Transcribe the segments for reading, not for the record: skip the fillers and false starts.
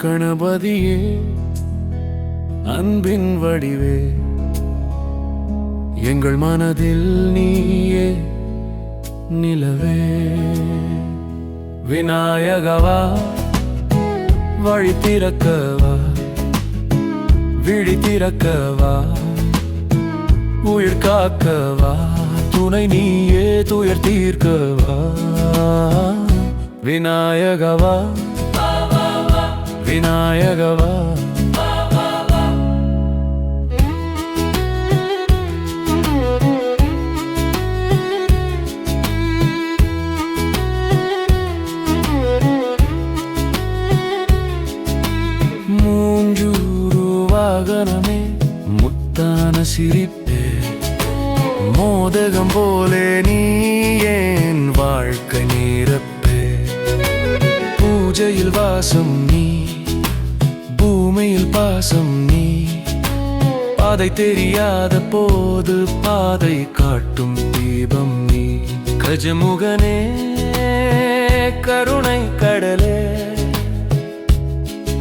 கணபதியே அன்பின் வடிவே எங்கள் மனதில் நீயே நிலவே. விநாயகவா வழி திறக்கவா விழி திறக்கவா உயிர் காக்கவா துணை நீயே துயர் தீர்க்கவா. விநாயகவா விநாயகவா மூஞ்சூறு வாகனமே முத்தான சிரிப்பே மோதகம் போலே நீ ஏன் வாழ்க்கை நிரப்பே. பூஜையில் வாசம் நீ பூமியில் பாசம் நீ பாதை தெரியாத போது பாதை காட்டும் தீபம் நீ. கஜமுகனே கருணை கடலே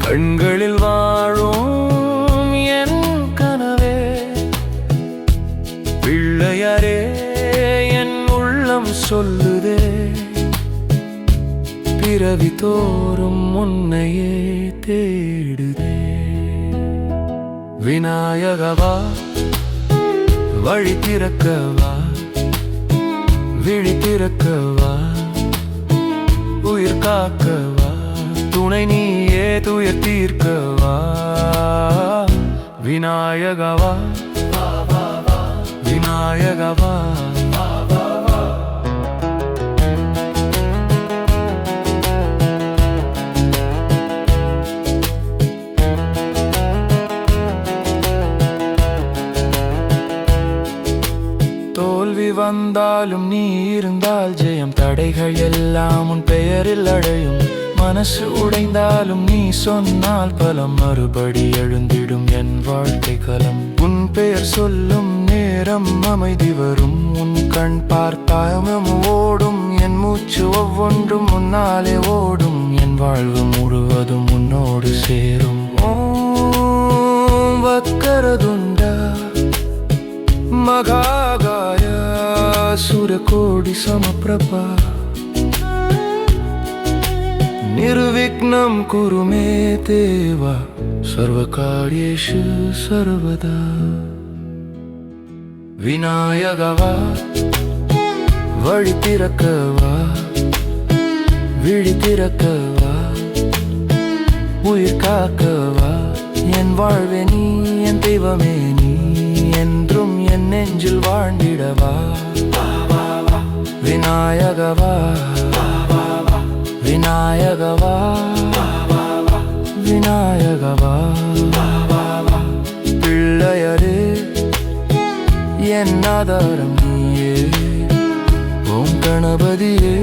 கண்களில் வாழும் என் கனவே. பிள்ளையாரே என் உள்ளம் சொல்லுதே பிறவி தோறும் உன்னையே தேடுதே. விநாயகவா வழி திறக்கவா விழி திறக்கவா உயிர் காக்கவா துணை நீயே துயர் தீர்க்கவா. விநாயகவா விநாயகவா தோல்வி வந்தாலும் நீ இருந்தால் ஜெயம் தடைகள் எல்லாம் உன் பெயரில் அடையும். மனசு உடைந்தாலும் நீ சொன்னால் பலம் மறுபடி எழுந்திடும் என் வாழ்க்கை களம். உன் பெயர் சொல்லும் நேரம் அமைதி வரும் உன் கண் பார்த்தாயமும் ஓடும் என் மூச்சு ஒவ்வொன்றும் முன்னாலே ஓடும் என் வாழ்வு முழுவதும் உன்னோடு சேரும். ஓம் வக்கரதுண்டா மகாகாய சுரகோடி சமப்ரபா निर्विघ्नं कुरु मे देव सर्वकार्येषु सर्वदा. விநாயகவா வழி திறக்கவா விழி திறக்கவா உயிர் காக்கவா என் வாழ்வே நீ என் தெய்வமே நீ என்றும் என் நெஞ்சில் வாழ்ந்திடவா. விநாயகவா விநாயகவா விநாயகவா பிள்ளையரே என் ஆதாரம் நீயே. ஓம் கணபதியே